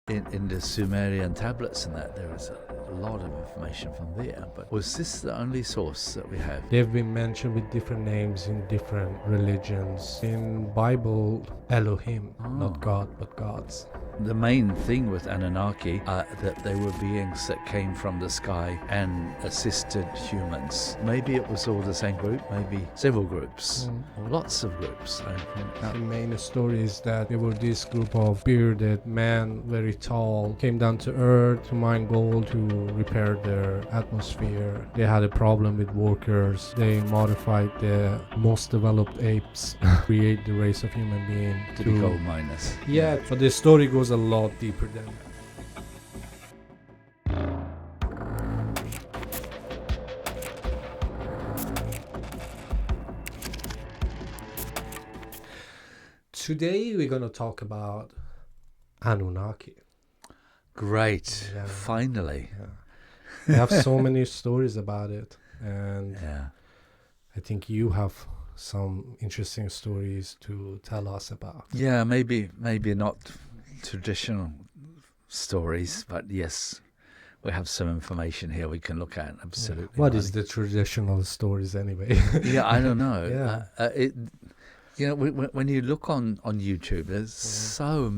in the Sumerian tablets and that, there is a lot of information from there. But was this the only source that we have? They've been mentioned with different names in different religions. In Bible, Elohim, not God, but gods. The main thing with Anunnaki that they were beings that came from the sky and assisted humans. Maybe it was all the same group, maybe several groups, or lots of groups. The main story is that there were this group of bearded men, very tall, came down to earth to mine gold to repair their atmosphere. They had a problem with workers. They modified the most developed apes, create the race of human being to be gold miners. Yeah, but the story goes a lot deeper than that. Today we're going to talk about Anunnaki. Great, finally. Yeah. We have so many stories about it, and I think you have some interesting stories to tell us about. Yeah, maybe not traditional stories, but yes, we have some information here we can look at. Absolutely. What is the traditional stories anyway? Yeah, I don't know. Yeah. When you look on YouTube, there's so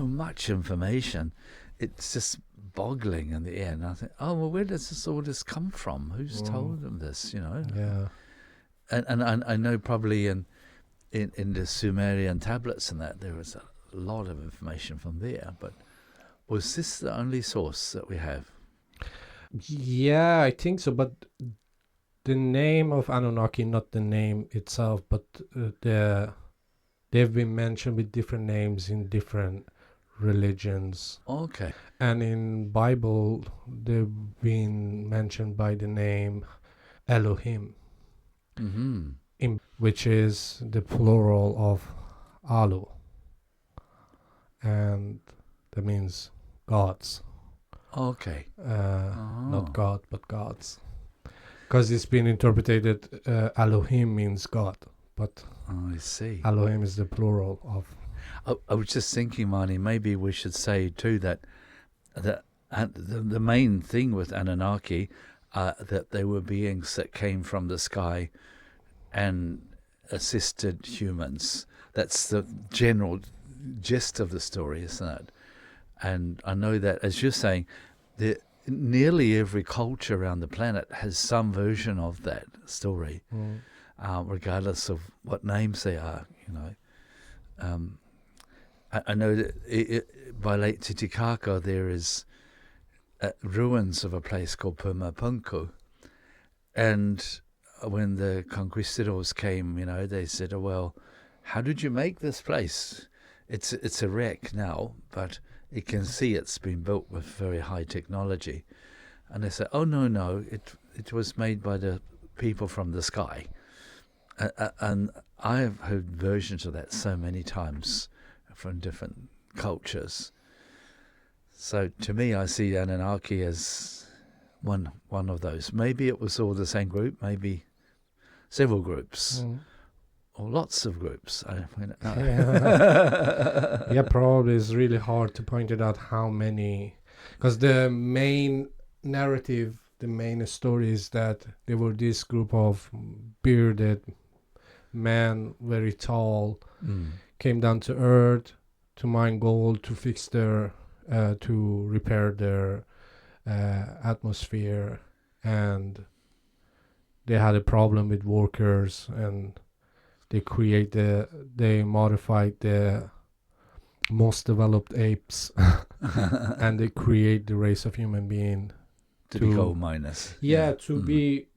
much information. It's just boggling in the end. I think, oh well, where does all this come from? Who's told them this? Yeah. And I know probably in the Sumerian tablets and that, there was a lot of information from there. But was this the only source that we have? Yeah, I think so. But the name of Anunnaki, not the name itself, but they've been mentioned with different names in different religions. Okay. And in Bible, they've been mentioned by the name Elohim. Which is the plural of Alu, and that means gods. Okay. Not God, but gods, because it's been interpreted Elohim means God, but I see. Elohim is the plural of. I was just thinking, Marnie, maybe we should say too that the main thing with Anunnaki that they were beings that came from the sky and assisted humans. That's the general gist of the story, isn't it? And I know that, as you're saying, nearly every culture around the planet has some version of that story, regardless of what names they are. I know that by Lake Titicaca there is ruins of a place called Pumapunku, and when the conquistadors came, they said, "Oh well, how did you make this place? It's a wreck now, but you can see it's been built with very high technology." And they said, "Oh no, it was made by the people from the sky." And I have heard versions of that so many times from different cultures. So to me, I see Anunnaki as one of those. Maybe it was all the same group, maybe several groups, or lots of groups. Yeah, probably it's really hard to point it out how many, because the main narrative, the main story is that there were this group of bearded men, very tall, came down to earth to mine gold, to fix their, to repair their atmosphere, and they had a problem with workers, and they modified the most developed apes, and they create the race of human being to be gold miners. To be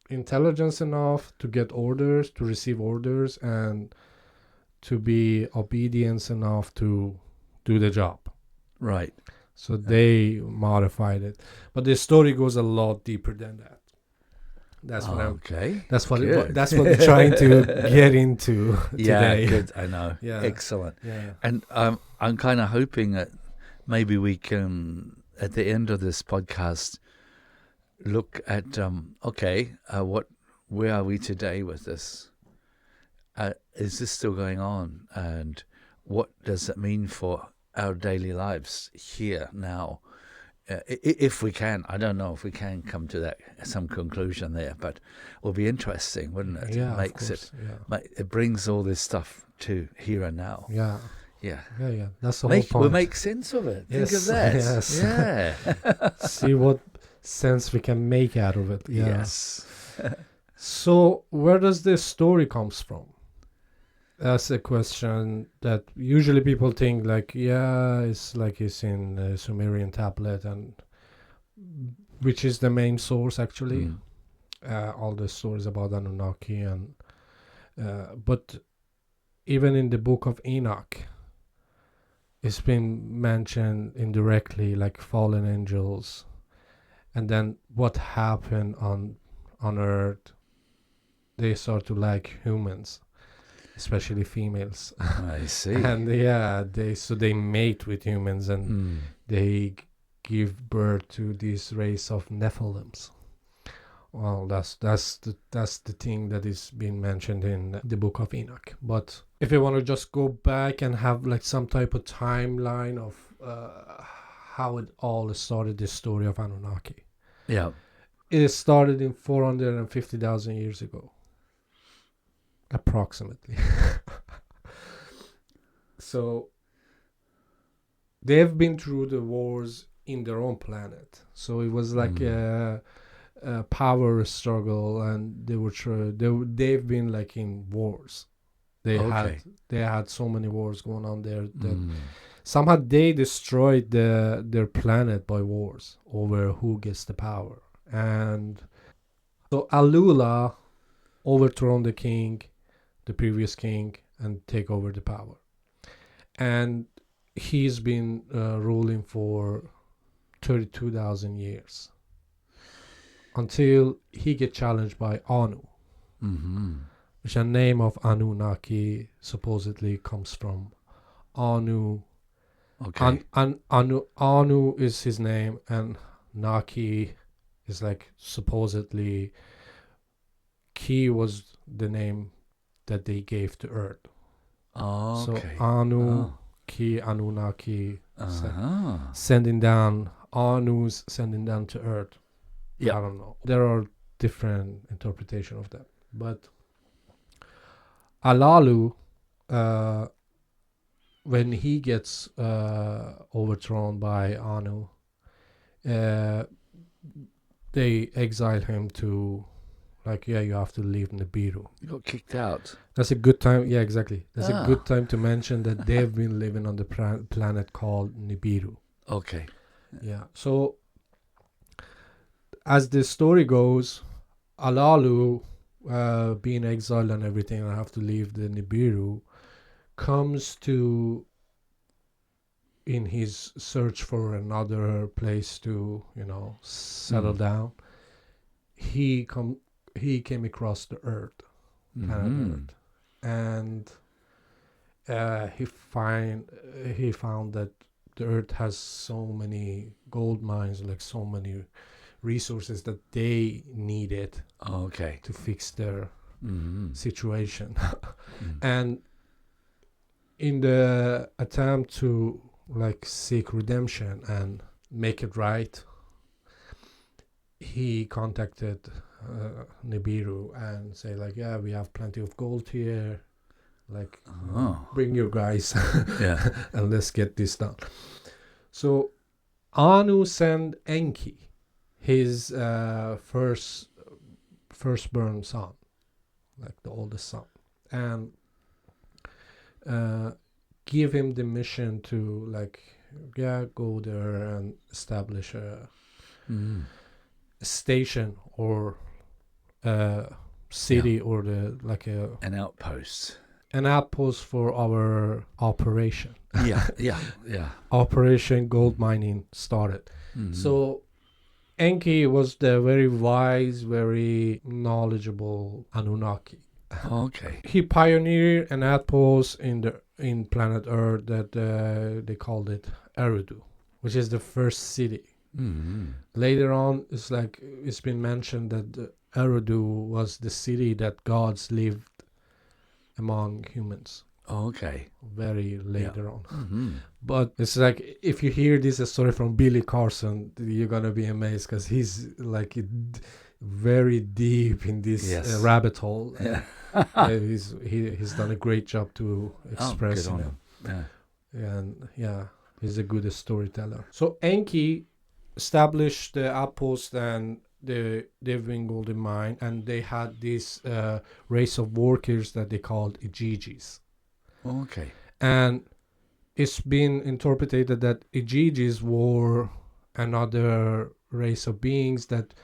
intelligence enough to get orders, to receive orders, and to be obedience enough to do the job. Right. So they modified it, but the story goes a lot deeper than that. That's what That's what we're trying to get into today. Yeah, good. I know. Yeah, excellent. Yeah, and I'm kind of hoping that maybe we can, at the end of this podcast, look at where are we today with this? Is this still going on? And what does it mean for our daily lives here now. If we can, I don't know if we can come to some conclusion there, but it will be interesting, wouldn't it? Yeah, It of makes course. Yeah. it brings all this stuff to here and now. Yeah. Yeah. Yeah. That's the whole point. We'll make sense of it. Yes, Think of that. yes. Yeah. See what sense we can make out of it. Yeah. Yes. So where does this story comes from? That's a question that usually people think like, yeah, it's in the Sumerian tablet, and which is the main source actually. All the stories about Anunnaki, and but even in the book of Enoch, it's been mentioned indirectly, like fallen angels, and then what happened on Earth. They start to like humans, especially females. I see. And they mate with humans, and they give birth to this race of Nephilims. Well, that's the thing that is being mentioned in the book of Enoch. But if you want to just go back and have like some type of timeline of how it all started, the story of Anunnaki. Yeah. It started in 450,000 years ago, approximately. So they've been through the wars in their own planet. So it was like a power struggle, and they've been like in wars. They had so many wars going on there that somehow they destroyed their planet by wars over who gets the power. And so Alula overthrown the previous king, and take over the power. And he's been ruling for 32,000 years until he get challenged by Anu, which a name of Anunnaki supposedly comes from Anu. Okay. Anu is his name, and Naki is like supposedly Ki was the name that they gave to Earth. Oh, okay. So Anu, Ki, Anunnaki, sending down, Anu's sending down to Earth. Yeah. I don't know. There are different interpretation of that. But Alalu, when he gets overthrown by Anu, they exile him to, like, you have to leave Nibiru. You got kicked out. That's a good time. Yeah, exactly. That's a good time to mention that they've been living on the planet called Nibiru. Okay. Yeah. So, as the story goes, Alalu, being exiled and everything, and have to leave the Nibiru, comes to, in his search for another place to, settle down, he came across the Earth, planet Earth, and he found that the Earth has so many gold mines, like so many resources that they needed to fix their situation. And in the attempt to like seek redemption and make it right, he contacted Nibiru and say like, yeah, we have plenty of gold here, like bring your guys and let's get this done. So Anu sent Enki, his firstborn son, like the oldest son, and give him the mission to like go there and establish a station or a city or an outpost for our operation. yeah Operation Gold Mining started. So Enki was the very wise, very knowledgeable Anunnaki. Okay. He pioneered an outpost in planet Earth that they called it Eridu, which is the first city. Later on, it's been mentioned that Eridu was the city that gods lived among humans. Okay. very later on. Mm-hmm. But it's like, if you hear this story from Billy Carson, you're gonna be amazed, because he's like very deep in this Yes. rabbit hole. Yeah. He's done a great job to express good on it. him. Yeah. And yeah, he's a good storyteller. So Enki established the outpost and the Devin Golden Mine, and they had this race of workers that they called Igigis. Okay. And it's been interpreted that Igigis were another race of beings that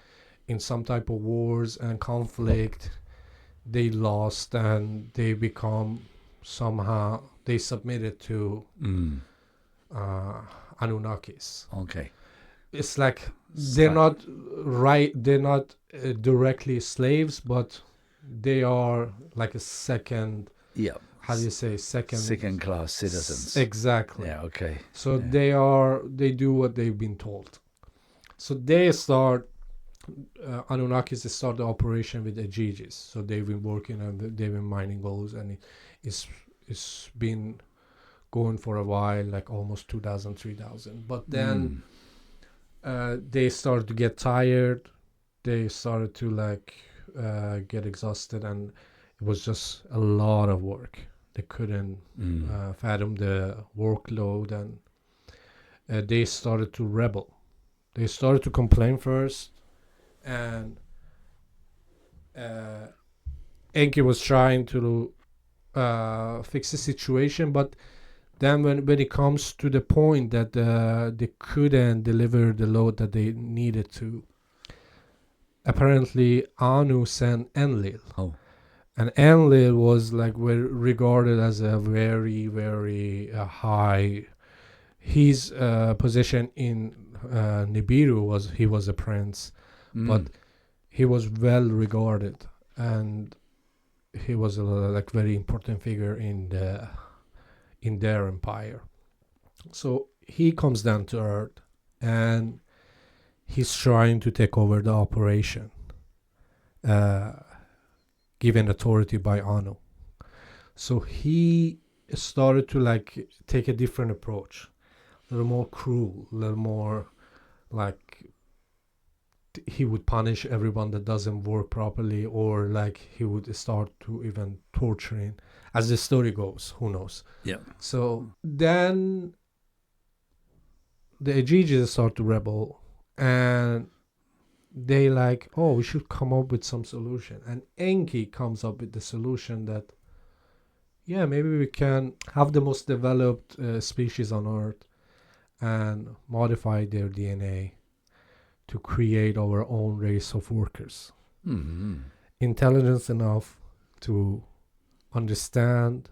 in some type of wars and conflict they lost, and they become somehow, they submitted to Anunnakis. Okay. It's like they're not directly slaves, but they are like a second, Yeah. how do you say, Second class citizens. Exactly. Yeah. Okay. So Yeah. they do what they've been told. So they start Anunnakis start the operation with Igigis. So they've been working and they've been mining gold, and it's been going for a while, like almost 2,000, 3,000. But then they started to get tired. They started to get exhausted, and it was just a lot of work. They couldn't fathom the workload, and they started to rebel. They started to complain first, and Enki was trying to fix the situation, but then when it comes to the point that they couldn't deliver the load that they needed to, apparently Anu sent Enlil. Oh. And Enlil was regarded as a very, very high. His position in Nibiru was a prince, but he was well regarded, and he was a very important figure in their empire. So he comes down to Earth, and he's trying to take over the operation, given authority by Anu. So he started to take a different approach, a little more cruel, a little more he would punish everyone that doesn't work properly, or he would start to even torturing. As the story goes, who knows? Yeah. So then the Igigis start to rebel, and they we should come up with some solution. And Enki comes up with the solution that, yeah, maybe we can have the most developed species on Earth and modify their DNA to create our own race of workers. Mm-hmm. Intelligence enough to understand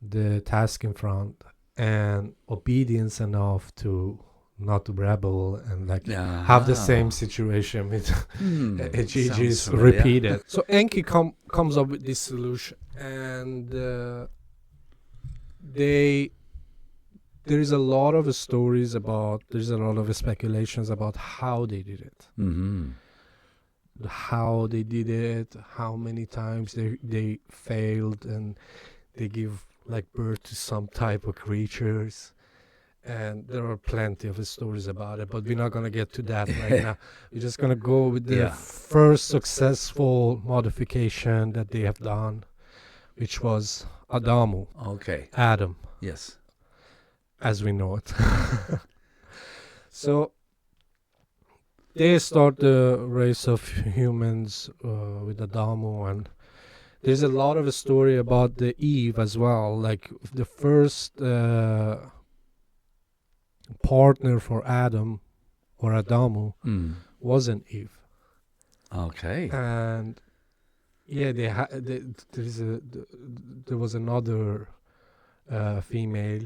the task in front, and obedience enough to not rebel and have the same situation with Igigis repeated. So Enki comes up with this solution, and there's a lot of stories about, there's a lot of speculations about how they did it. Mm-hmm. How they did it, how many times they failed, and they give birth to some type of creatures. And there are plenty of stories about it, but we're not going to get to that right now. We're just going to go with the first successful modification that they have done, which was Adamu. Okay. Adam. Yes. As we know it. So they start the race of humans with Adamu, and there's a lot of a story about the Eve as well. The first partner for Adam or Adamu wasn't Eve. Okay. And yeah, there was another female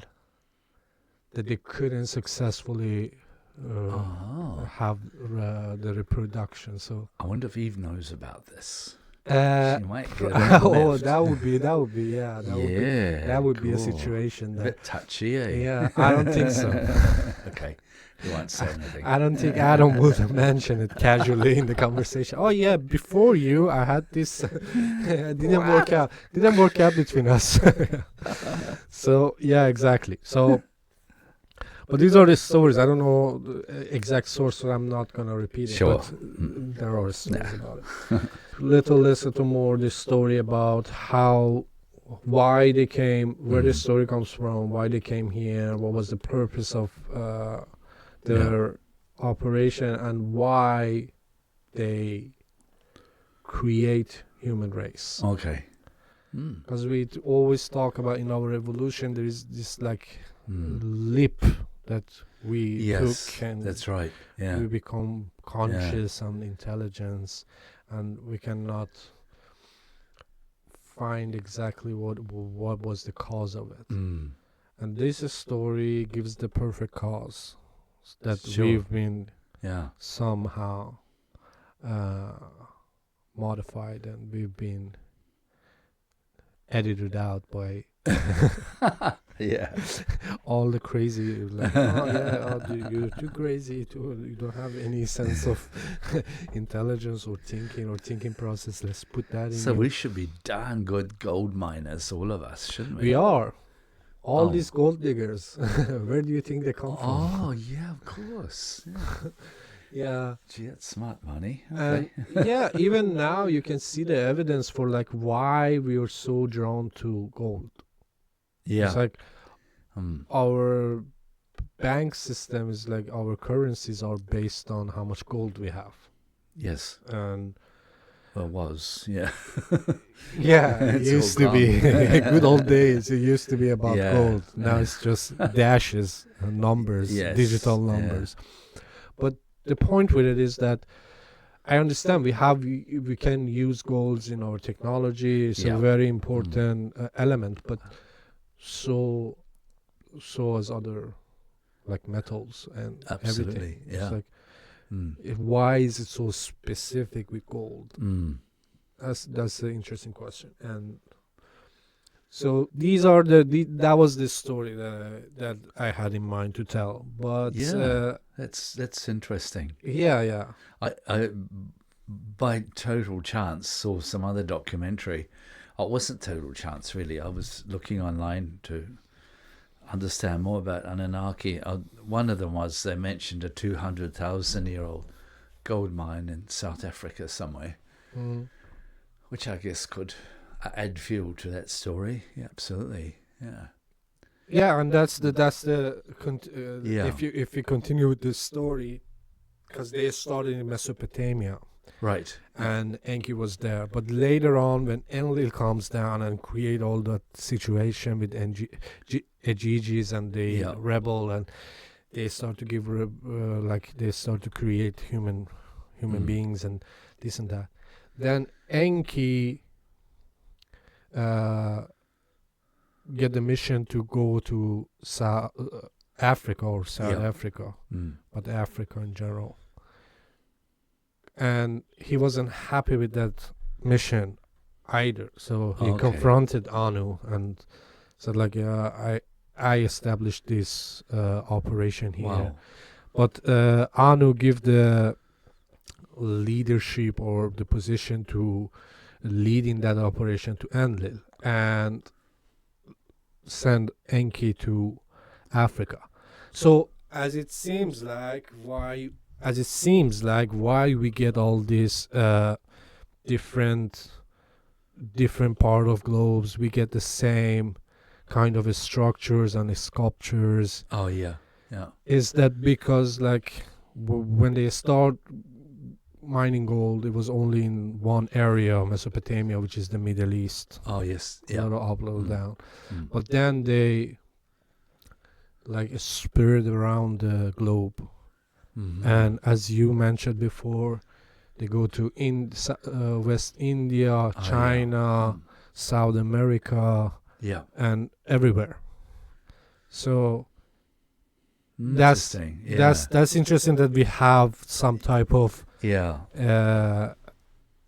that they couldn't successfully have the reproduction. So I wonder if Eve knows about this. She might get that would be that would be a situation a bit touchy, eh? Yeah, I don't think so. Okay. He won't say anything. I don't think Adam would mention it casually in the conversation. Oh yeah, before you, I had this. Didn't work out. Didn't work out between us. So yeah, exactly. So, but these are the stories. I don't know the exact source, so I'm not gonna repeat it. Sure. But there are stories about it. Little more the story about why they came, where the story comes from, why they came here, what was the purpose of their operation, and why they create human race. Okay. Because we always talk about in our evolution, there is this like leap that we took, and that's right. Yeah. we become conscious and intelligence, and we cannot find exactly what was the cause of it. And this story gives the perfect cause that we've been somehow modified, and we've been edited out by all the crazy, like, you're too crazy, you don't have any sense of intelligence or thinking process. Let's put that in. So we should be darn good gold miners, all of us, shouldn't we? We are. All these gold diggers, where do you think they come from? Oh, yeah, of course. Yeah. Yeah. Gee, that's smart money. And even now you can see the evidence for like why we are so drawn to gold. Yeah. It's like our bank system is like our currencies are based on how much gold we have. Yes. And well, was, yeah. Yeah, it used to be good old days. It used to be about gold. Now it's just dashes, numbers, digital numbers. But the point with it is that I understand we can use golds in our technology. It's a very important element, but so as other like metals and everything. It's like, why is it so specific with gold? That's an interesting question. And so these are that was the story that I had in mind to tell. But that's interesting. Yeah. I by total chance saw some other documentary. It wasn't total chance, really. I was looking online to understand more about Anunnaki. One of them was they mentioned a 200,000-year-old gold mine in South Africa somewhere, which I guess could add fuel to that story. Yeah, absolutely. Yeah. Yeah, and that's if you continue with this story, because they started in Mesopotamia. Right. And Enki was there. But later on, when Enlil comes down and create all that situation with Egigis and the rebel, and they start to give, they start to create human beings and this and that. Then Enki get the mission to go to Africa or South Africa, but Africa in general. And he wasn't happy with that mission either. So he confronted Anu and said, like, I established this operation here. Wow. But Anu give the leadership or the position to leading that operation to Enlil and send Enki to Africa. So as it seems like why we get all these different part of globes, we get the same kind of structures and sculptures. Oh yeah. Is that because like when they start mining gold, it was only in one area of Mesopotamia, which is the Middle East. Oh yes. A little up, a little down. But then they like spread around the globe. And as you mentioned before, they go to West India, China, South America, and everywhere. So that's interesting that we have some type of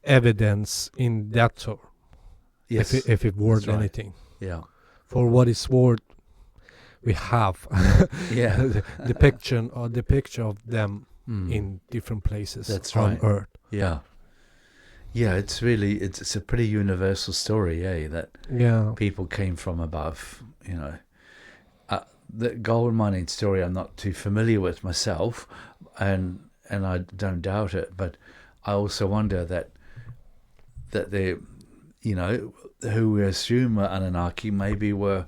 evidence in that sort. If it worth anything. Yeah. For what it's worth, we have Yeah. the picture of them Mm. in different places That's on right. Earth. Yeah. Yeah, it's really, it's a pretty universal story, that Yeah. people came from above, The gold mining story I'm not too familiar with myself, and I don't doubt it, but I also wonder that they, who we assume are Anunnaki maybe were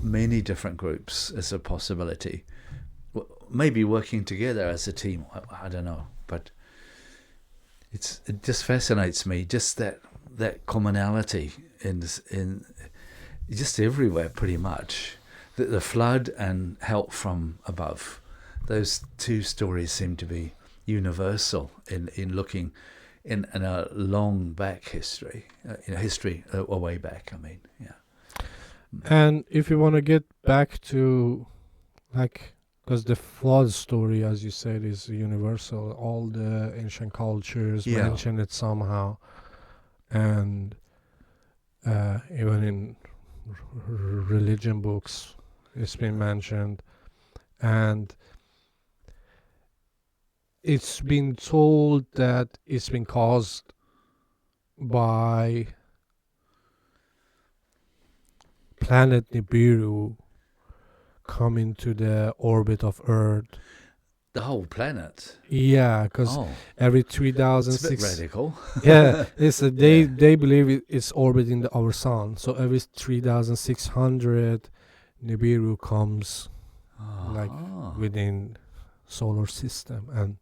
many different groups as a possibility, maybe working together as a team. I don't know, but it just fascinates me, just that commonality in just everywhere, pretty much. The flood and help from above, those two stories seem to be universal in looking in a long back history, way back. I mean, yeah. And if you want to get back to, like, because the flood story, as you said, is universal. All the ancient cultures Yeah. mention it somehow, and even in religion books, it's been mentioned, and it's been told that it's been caused by planet Nibiru coming to the orbit of Earth. The whole planet. Yeah, because every It's a bit 3,006 radical. yeah, they Yeah. they believe it's orbiting our sun. So every 3,600 Nibiru comes like within solar system and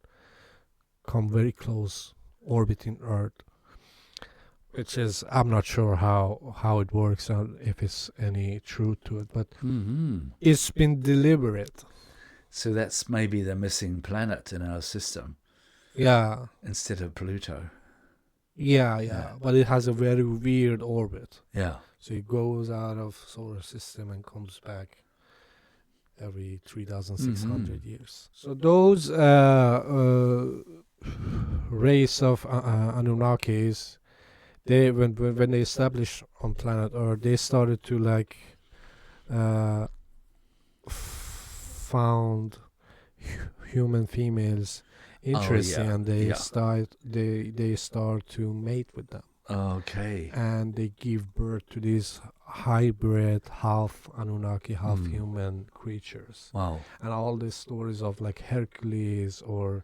come very close, orbiting Earth. Which is, I'm not sure how it works or if it's any truth to it, but it's been deliberate. So that's maybe the missing planet in our system. Yeah. Instead of Pluto. Yeah. But it has a very weird orbit. Yeah. So it goes out of solar system and comes back every 3,600 years. So those race of Anunnakis, they when they established on planet Earth, they started to like found human females interesting, and they start to mate with them. Okay. And they give birth to these hybrid, half Anunnaki, half human creatures. Wow. And all these stories of like Hercules or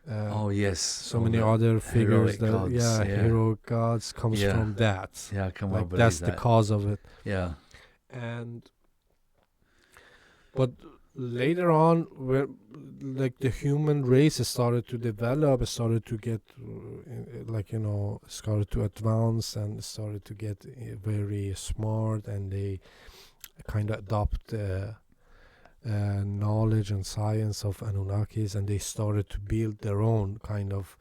so all many other figures heroic gods, heroic gods comes from that. Yeah, I can well like believe that's that. the cause of it. Yeah. But later on, where like the human race started to develop, started to get started to advance and started to get very smart, and they kind of adopt knowledge and science of Anunnakis, and they started to build their own kind of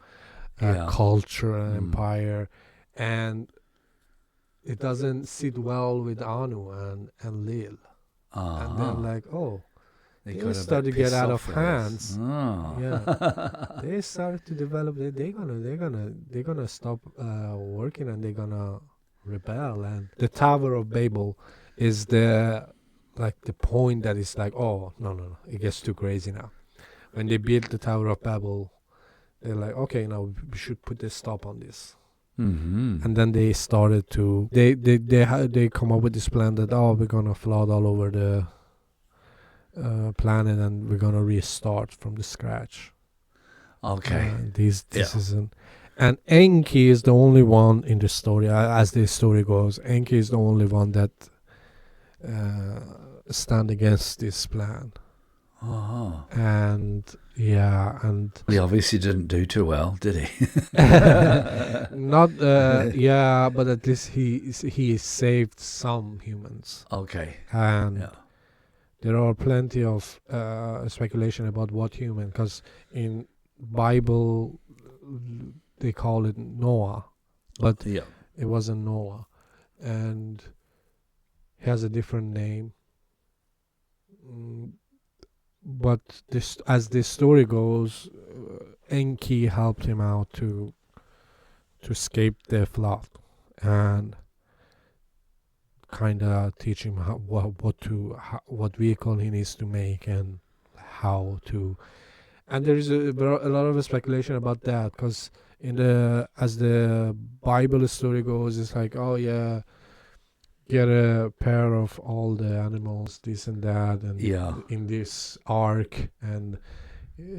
culture and empire, and it doesn't sit well with Anu and Lil. And they're like, they started to get out of hands. Yeah, they started to develop. They're gonna stop working, and they're gonna rebel. And the Tower of Babel is the point that is like, oh no, it gets too crazy now. When they built the Tower of Babel, they're like, okay, now we should put a stop on this. And then they started to they come up with this plan that we're gonna flood all over the planet, and we're gonna restart from the scratch. Okay. This isn't. And Enki is the only one in the story, as the story goes. Enki is the only one that stand against this plan. And he obviously didn't do too well, did he? not but at least he saved some humans. Okay. And there are plenty of speculation about what human, because in Bible they call it Noah, but it wasn't Noah, and he has a different name. But this, as this story goes, Enki helped him out to escape the flood, and kind of teach him what vehicle he needs to make and how to. And there is a lot of speculation about that, because as the Bible story goes, it's like, oh yeah, get a pair of all the animals, this and that, and in this ark, and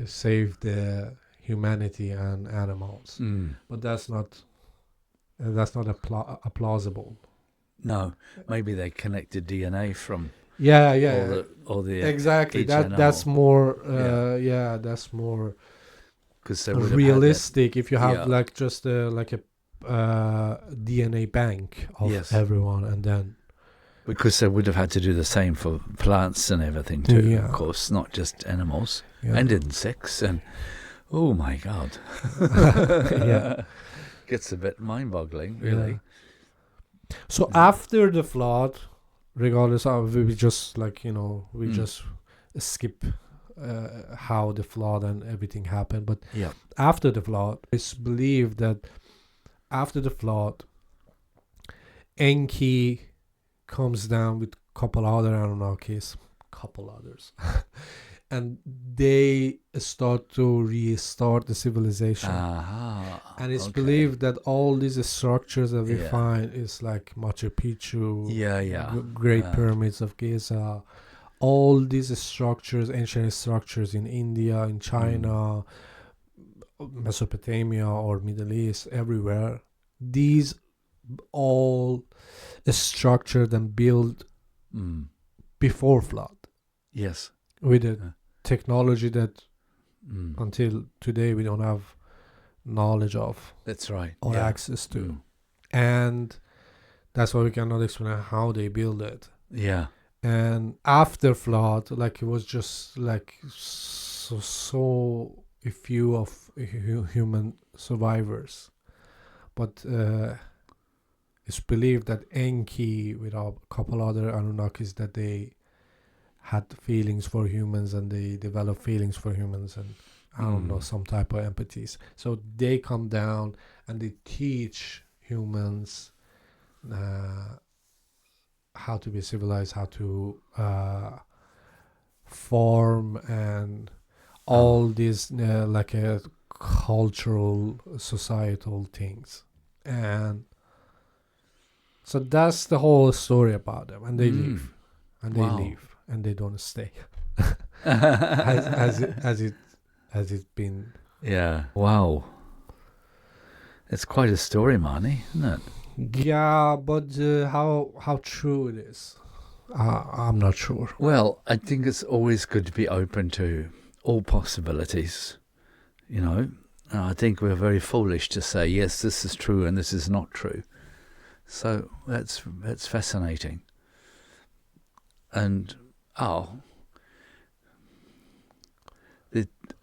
save the humanity and animals. But that's not a plausible. No, maybe they connected DNA from all the exactly. That's more that's more realistic if you have like just like a DNA bank of everyone, and then because they would have had to do the same for plants and everything too, of course, not just animals and insects, and oh my god. Gets a bit mind-boggling, really. So after the flood, regardless of, we just like, we just skip how the flood and everything happened, but after the flood, it's believed that after the flood, Enki comes down with a couple other Anunnakis, and they start to restart the civilization. And it's believed that all these structures that we find is like Machu Picchu, Great Pyramids of Giza, all these structures, ancient structures in India, in China, Mesopotamia or Middle East, everywhere. These all structured and built before flood. Yes. With a technology that until today we don't have knowledge of. That's right. Or access to. And that's why we cannot explain how they build it. Yeah. And after flood, like, it was just like so a few of human survivors. But it's believed that Enki, with a couple other Anunnakis, that they had feelings for humans, and they developed feelings for humans, and I don't know, some type of empathies. So they come down and they teach humans how to be civilized, how to form, and all these like cultural, societal things. And so that's the whole story about them. And they leave, and they leave, and they don't stay. as it's been. Yeah. Wow. It's quite a story, Marnie, isn't it? Yeah, but how true it is, I'm not sure. Well, I think it's always good to be open to all possibilities, I think we're very foolish to say, yes, this is true and this is not true. So that's fascinating. And,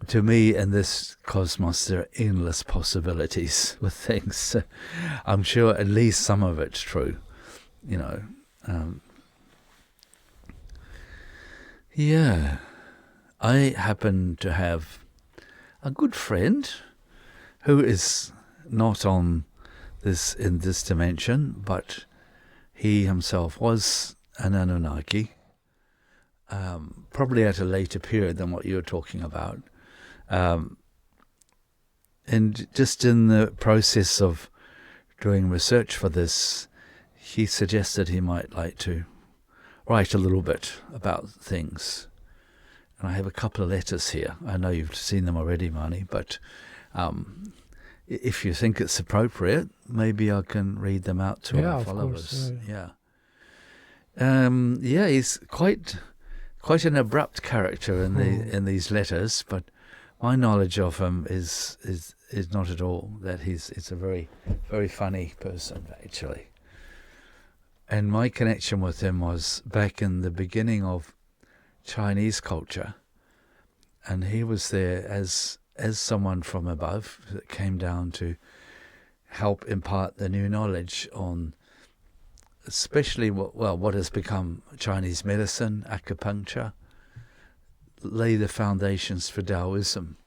to me, in this cosmos, there are endless possibilities with things. So I'm sure at least some of it's true, I happen to have a good friend who is not in this dimension, but he himself was an Anunnaki, probably at a later period than what you're talking about. And just in the process of doing research for this, he suggested he might like to write a little bit about things. And I have a couple of letters here. I know you've seen them already, Marnie, but if you think it's appropriate, maybe I can read them out to our followers. He's quite an abrupt character in these letters, but my knowledge of him is not at all that he's a very, very funny person, actually. And my connection with him was back in the beginning of Chinese culture, and he was there as someone from above that came down to help impart the new knowledge on especially what has become Chinese medicine, acupuncture, lay the foundations for Taoism.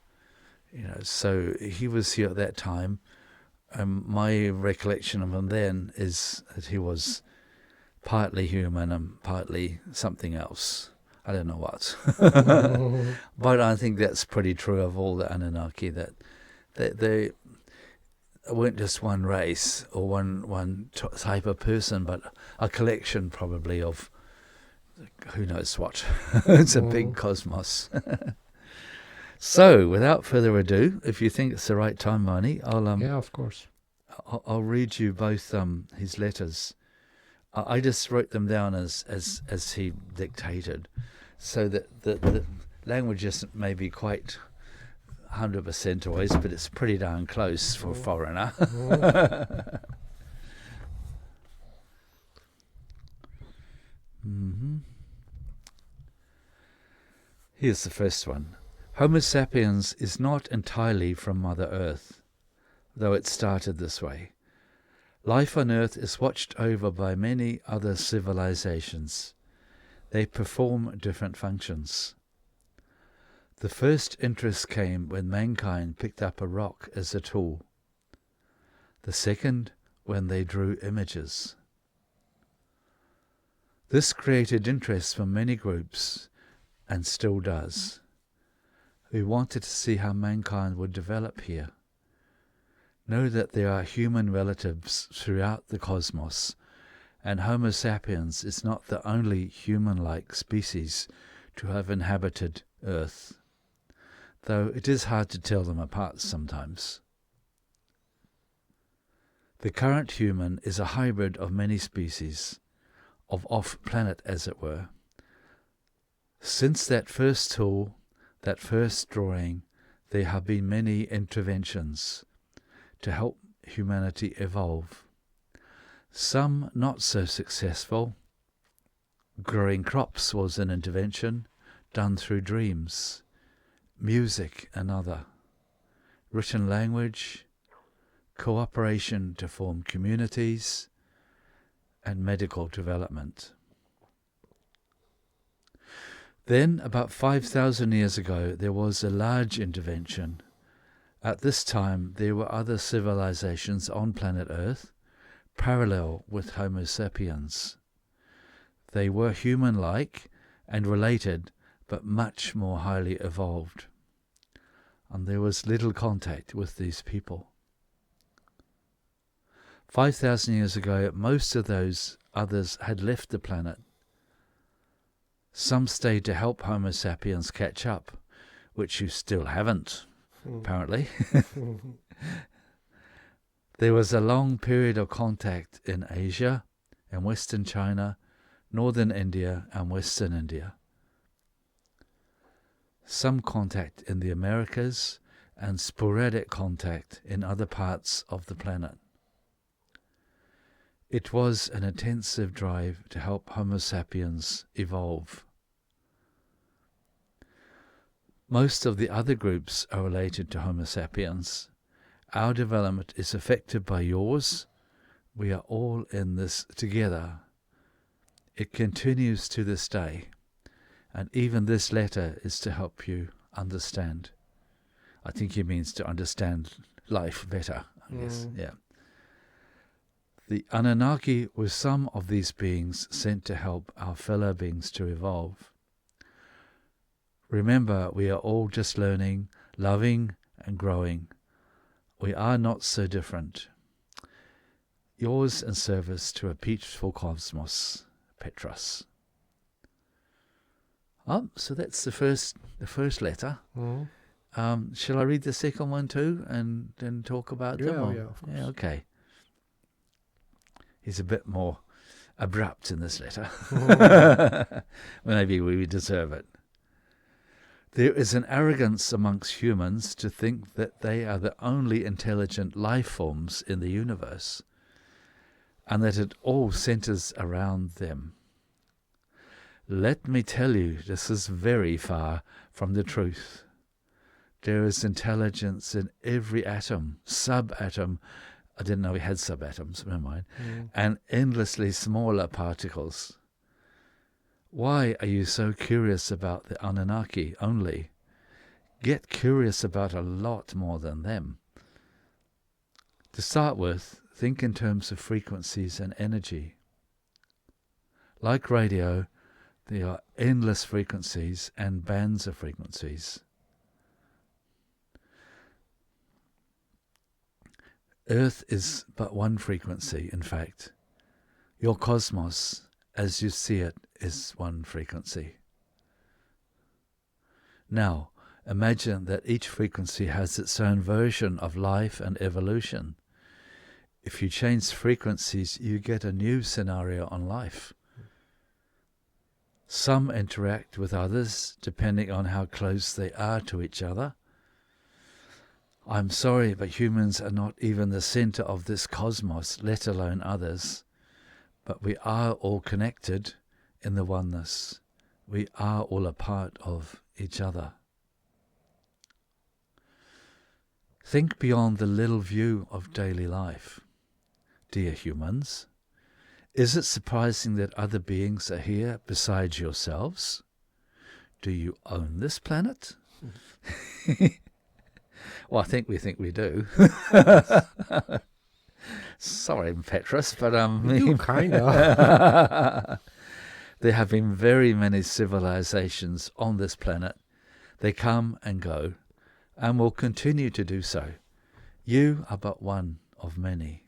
So he was here at that time. My recollection of him then is that he was partly human and partly something else. I don't know what. But I think that's pretty true of all the Anunnaki, that they weren't just one race or one type of person, but a collection probably of who knows what. It's a big cosmos. So, without further ado, if you think it's the right time, Marnie, Yeah, of course. I'll read you both his letters. I just wrote them down as he dictated, so that the language isn't maybe quite 100% always, but it's pretty darn close for a foreigner. Here's the first one. Homo sapiens is not entirely from Mother Earth, though it started this way. Life on Earth is watched over by many other civilizations. They perform different functions. The first interest came when mankind picked up a rock as a tool. The second, when they drew images. This created interest from many groups, and still does. We wanted to see how mankind would develop here. Know that there are human relatives throughout the cosmos, and Homo sapiens is not the only human-like species to have inhabited Earth, though it is hard to tell them apart sometimes. The current human is a hybrid of many species, of off-planet as it were. Since that first tool, that first drawing, there have been many interventions to help humanity evolve. Some not so successful. Growing crops was an intervention done through dreams. Music another. Written language, cooperation to form communities, and medical development. Then, about 5,000 years ago, there was a large intervention. At this time, there were other civilizations on planet Earth, parallel with Homo sapiens. They were human-like and related, but much more highly evolved. And there was little contact with these people. 5,000 years ago, most of those others had left the planet. Some stayed to help Homo sapiens catch up, which you still haven't, apparently. There was a long period of contact in Asia and Western China, Northern India and Western India. Some contact in the Americas and sporadic contact in other parts of the planet. It was an intensive drive to help Homo sapiens evolve. Most of the other groups are related to Homo sapiens. Our development is affected by yours. We are all in this together. It continues to this day, and even this letter is to help you understand. I think he means to understand life better, I guess. Yeah. The Anunnaki were some of these beings sent to help our fellow beings to evolve. Remember, we are all just learning, loving, and growing. We are not so different. Yours in service to a peaceful cosmos, Petros. So that's the first letter. Shall I read the second one too, and then talk about them? Yeah, of course. Yeah, okay. He's a bit more abrupt in this letter. Maybe we deserve it. There is an arrogance amongst humans to think that they are the only intelligent life forms in the universe, and that it all centers around them. Let me tell you, this is very far from the truth. There is intelligence in every atom, subatom. I didn't know we had subatoms, never mind. And endlessly smaller particles. Why are you so curious about the Anunnaki only? Get curious about a lot more than them. To start with, think in terms of frequencies and energy. Like radio, there are endless frequencies and bands of frequencies. Earth is but one frequency, in fact. Your cosmos, as you see it, is one frequency. Now, imagine that each frequency has its own version of life and evolution. If you change frequencies, you get a new scenario on life. Some interact with others depending on how close they are to each other. I'm sorry, but humans are not even the center of this cosmos, let alone others. But we are all connected in the oneness. We are all a part of each other. Think beyond the little view of daily life. Dear humans, is it surprising that other beings are here besides yourselves? Do you own this planet? Well, I think we do. Sorry, Petrus, but We do, kind of. there have been very many civilizations on this planet. They come and go, and will continue to do so. You are but one of many.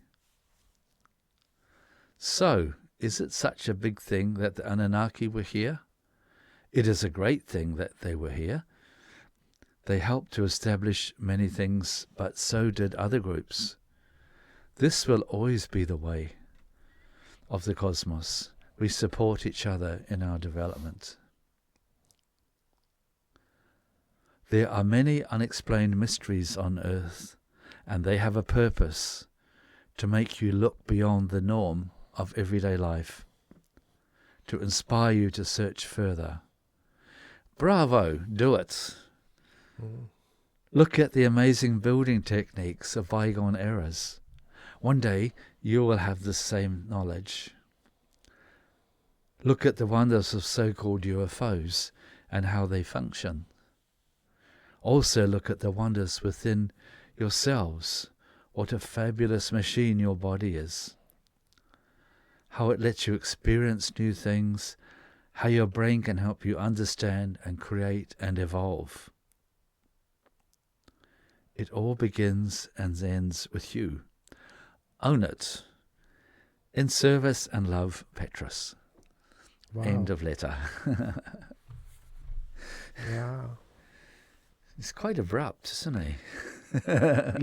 So, is it such a big thing that the Anunnaki were here? It is a great thing that they were here. They helped to establish many things, but so did other groups. This will always be the way of the cosmos. We support each other in our development. There are many unexplained mysteries on Earth, and they have a purpose to make you look beyond the norm of everyday life, to inspire you to search further. Bravo, do it. Look at the amazing building techniques of bygone eras. One day you will have the same knowledge. Look at the wonders of so-called UFOs and how they function. Also look at the wonders within yourselves. What a fabulous machine your body is. How it lets you experience new things, how your brain can help you understand and create and evolve. It all begins and ends with you. Own it. In service and love, Petrus. Wow. End of letter. Yeah. He's quite abrupt, isn't he?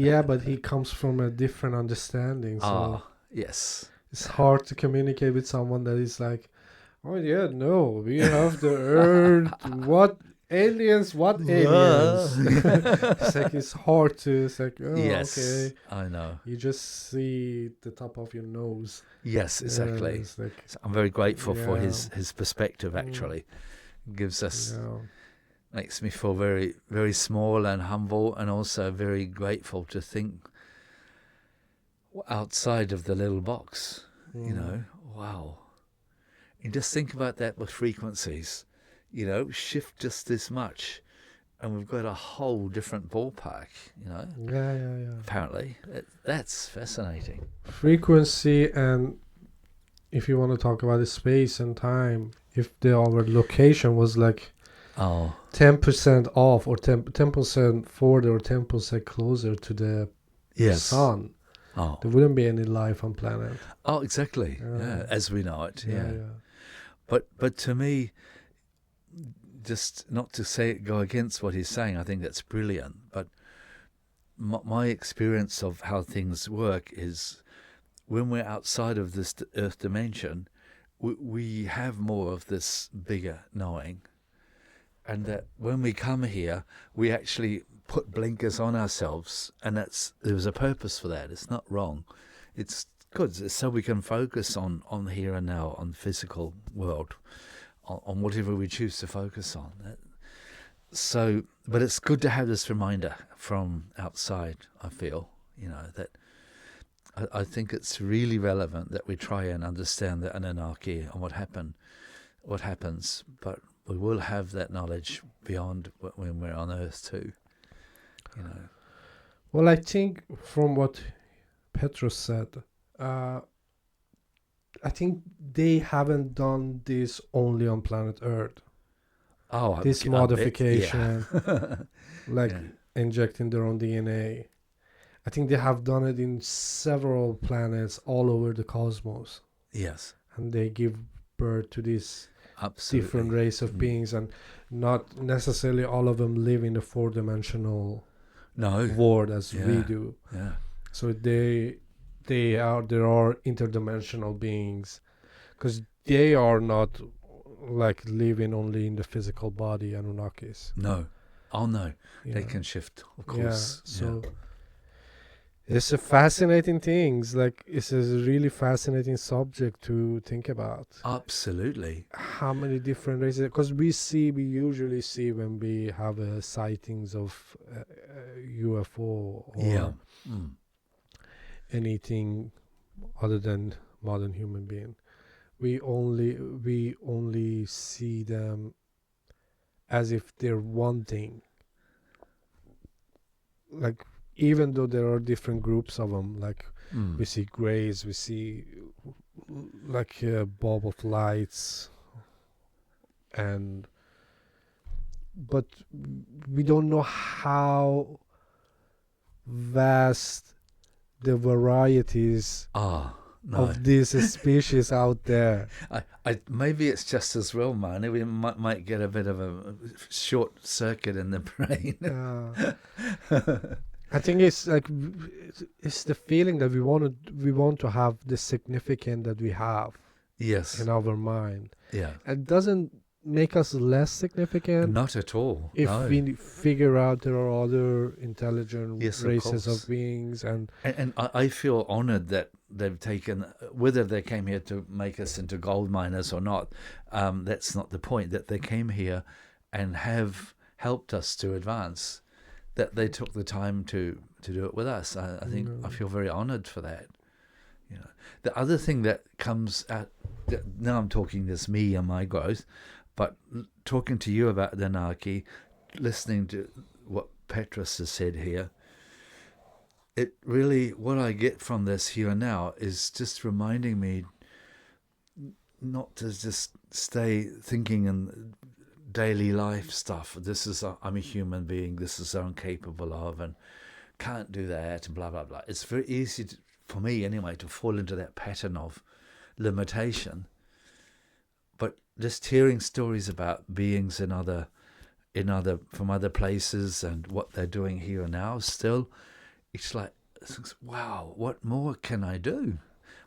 Yeah, but he comes from a different understanding. So Yes. it's hard to communicate with someone that is like, oh yeah, no, we have the earth. What aliens? What aliens? It's hard to. It's like, oh, Yes, okay. I know. You just see the top of your nose. Yes, exactly. It's like, So I'm very grateful for Yeah. his perspective, actually. Gives us, yeah. makes me feel very, very small and humble, and also very grateful to think outside of the little box. You know, wow. And just think about that with frequencies. You know, shift just this much, and we've got a whole different ballpark, you know. Yeah. Apparently. That's fascinating. Frequency, and if you want to talk about the space and time, if our location was like 10% off or 10% further or 10% closer to the sun, there wouldn't be any life on planet. Oh, exactly. Yeah, as we know it. Yeah. But to me, just not to go against what he's saying, I think that's brilliant. But my experience of how things work is when we're outside of this earth dimension, we have more of this bigger knowing. And that when we come here, we actually put blinkers on ourselves, and there's a purpose for that. It's not wrong. It's good. It's so we can focus on here and now, on the physical world, on whatever we choose to focus on. So, but it's good to have this reminder from outside, I feel, you know, that I think it's really relevant that we try and understand the Anunnaki and what happens, but we will have that knowledge beyond when we're on Earth too, you know. Well, I think from what Petrus said, I think they haven't done this only on planet Earth. Oh, This I bet, modification, yeah. like Yeah. injecting their own DNA. I think they have done it in several planets all over the cosmos, Yes, and they give birth to this absolutely. different race of Mm. beings, and not necessarily all of them live in a four-dimensional No. world as we Yeah. do. Yeah. So there are interdimensional beings, because they are not like living only in the physical body, Anunnakis. No. Oh no. They Yeah. can shift, of Yeah. course. So it's a fascinating thing. Like it's a really fascinating subject to think about. Absolutely. How many different races? Because we usually see when we have sightings of UFO or Yeah. Mm. anything other than modern human being. We only see them as if they're one thing. Like even though there are different groups of them, like Mm. we see grays, we see like a bulb of lights, and but we don't know how vast the varieties Ah, no. of these species out there. I maybe it's just as well, man. We might get a bit of a short circuit in the brain. I think it's like it's the feeling that we want to have the significance that we have Yes. in our mind. Yeah. It doesn't make us less significant Not at all. if No. we figure out there are other intelligent Yes, of races course. of beings, and I feel honored that they've taken, whether they came here to make us into gold miners or not, that's not the point, that they came here and have helped us to advance, that they took the time to do it with us. I think I feel very honored for that. You know, the other thing that comes out, now I'm talking this me and my growth, but talking to you about the Anunnaki, listening to what Petrus has said here, it really, what I get from this here and now is just reminding me not to just stay thinking in daily life stuff. I'm a human being, this is I'm capable of, and can't do that, and blah, blah, blah. It's very easy for me anyway to fall into that pattern of limitation. But just hearing stories about beings from other places and what they're doing here and now still, it's like, wow, what more can I do?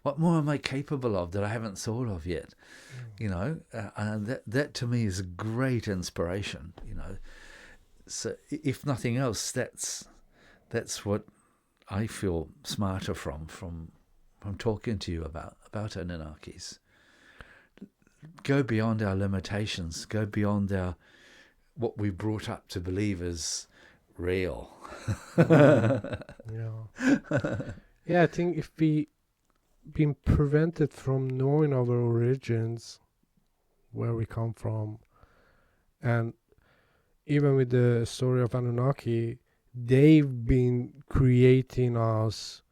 What more am I capable of that I haven't thought of yet? You know, and that to me is a great inspiration. You know, so if nothing else, that's what I feel smarter from talking to you about Anunnakis. Go beyond our limitations. Go beyond what we brought up to believe is real. Yeah, I think if we been prevented from knowing our origins, where we come from, and even with the story of Anunnaki, they've been creating us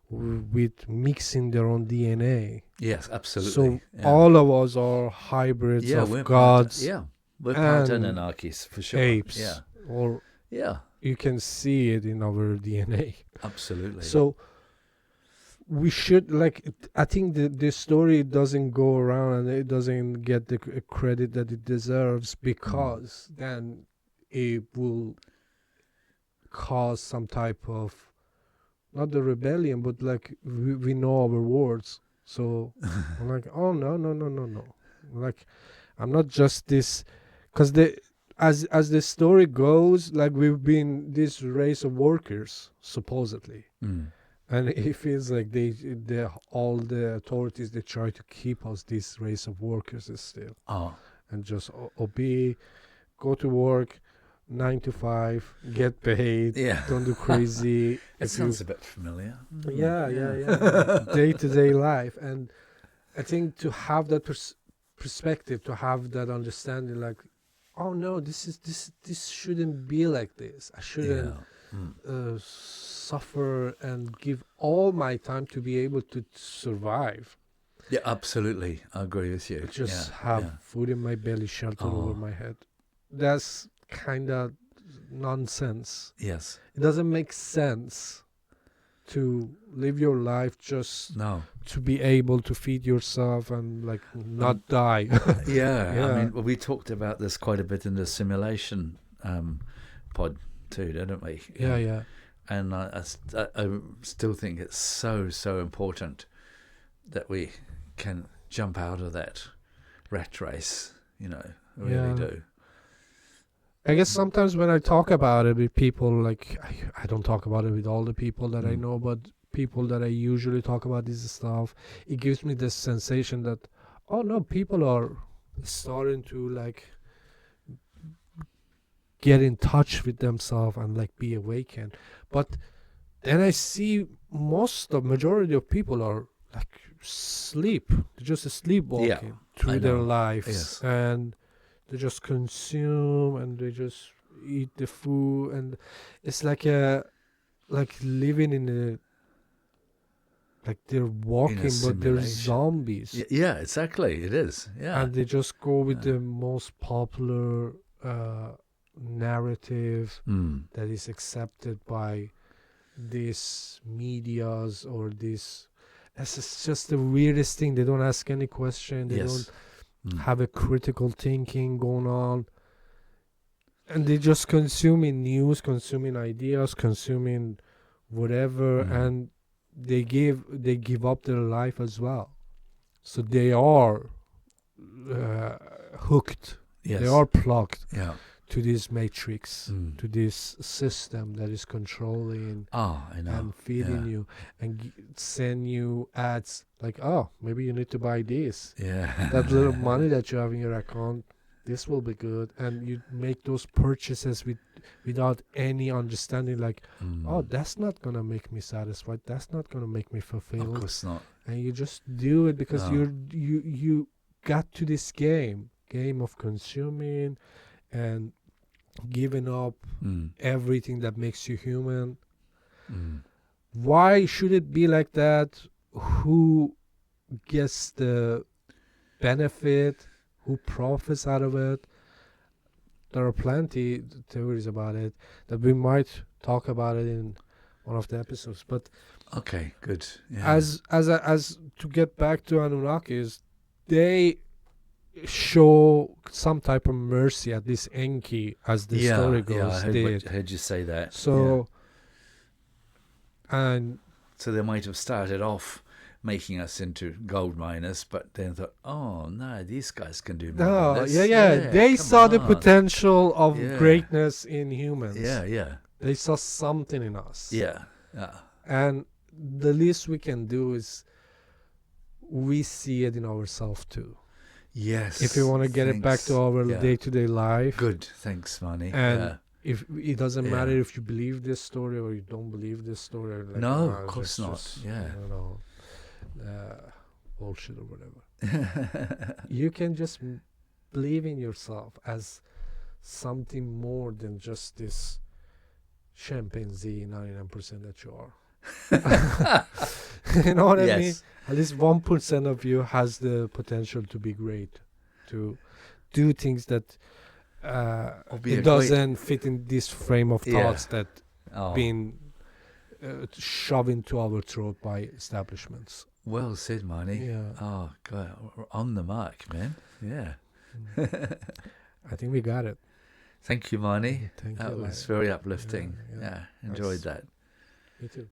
with mixing their own DNA. Yes, absolutely. So yeah. all of us are hybrids of gods. We're part and Anunnakis for sure. Apes. Yeah. Or yeah, you can see it in our DNA. Absolutely. So we should, like, I think the story doesn't go around and it doesn't get the credit that it deserves, because then it will cause some type of, not the rebellion, but like we know our words. So I'm like, oh no. Like, I'm not just this, because as the story goes, like, we've been this race of workers supposedly. And it feels like all the authorities, they try to keep us this race of workers still. And just obey, go to work, 9 to 5, get paid, don't do crazy. It sounds a bit familiar. Yeah. Day-to-day life. And I think to have that perspective, to have that understanding, like, oh no, this shouldn't be like this. I shouldn't suffer and give all my time to be able to survive. Yeah, absolutely. I agree with you. Just Yeah, have yeah. food in my belly, shelter over Oh. my head. That's kind of nonsense. Yes. It doesn't make sense to live your life just No. to be able to feed yourself and like not die. Yeah. Yeah. I mean, we talked about this quite a bit in the simulation pod too, didn't we? Yeah, yeah. And I still think it's so important that we can jump out of that rat race. You know, I really Yeah. do. I guess sometimes when I talk about it with people, like I don't talk about it with all the people that I Mm. know, but people that I usually talk about this stuff, it gives me this sensation that, oh no, people are starting to like get in touch with themselves and like be awakened. But then I see majority of people are like sleep. They're just sleepwalking through I their know. lives, Yes. and they just consume and they just eat the food, and it's like living in a, like they're walking but they're simulation. zombies. Yeah, exactly. It is. Yeah. And they just go with Yeah. the most popular narrative Mm. that is accepted by these medias or this. It's just the weirdest thing. They don't ask any question. They Yes. don't have a critical thinking going on, and they just consuming news, consuming ideas, consuming whatever, and they give up their life as well. So they are hooked. Yes. They are plugged Yeah. to this matrix, to this system that is controlling I know. and feeding you and send you ads like, oh, maybe you need to buy this. Yeah. That little money that you have in your account, this will be good. And you make those purchases without any understanding, like, oh, that's not going to make me satisfied. That's not going to make me fulfilled. Of course not. And you just do it because No. you got to this game of consuming and giving up everything that makes you human. Why should it be like that? Who gets the benefit? Who profits out of it? There are plenty theories about it that we might talk about it in one of the episodes. But okay, good. Yeah. as to get back to Anunnakis, they show some type of mercy, at least Enki, as the story goes, I did. heard you say that. So, and so they might have started off making us into gold miners, but then thought, oh no, these guys can do more than this. They saw the on. potential of greatness in humans. Yeah. They saw something in us. Yeah. And the least we can do is we see it in ourselves too. Yes. If you want to get it back to our day-to-day life. Good. Thanks, Mani. And if it doesn't matter if you believe this story or you don't believe this story. Like, no, of course not. Bullshit or whatever. You can just believe in yourself as something more than just this chimpanzee 99% that you are. You know what I mean? At least 1% of you has the potential to be great, to do things that it doesn't fit in this frame of thoughts that been shoved into our throat by establishments. Well said, Mani. Yeah. Oh, God. We're on the mark, man. Yeah. I think we got it. Thank you, Mani. Thank you. That was very uplifting. Yeah. Enjoyed that. Me too.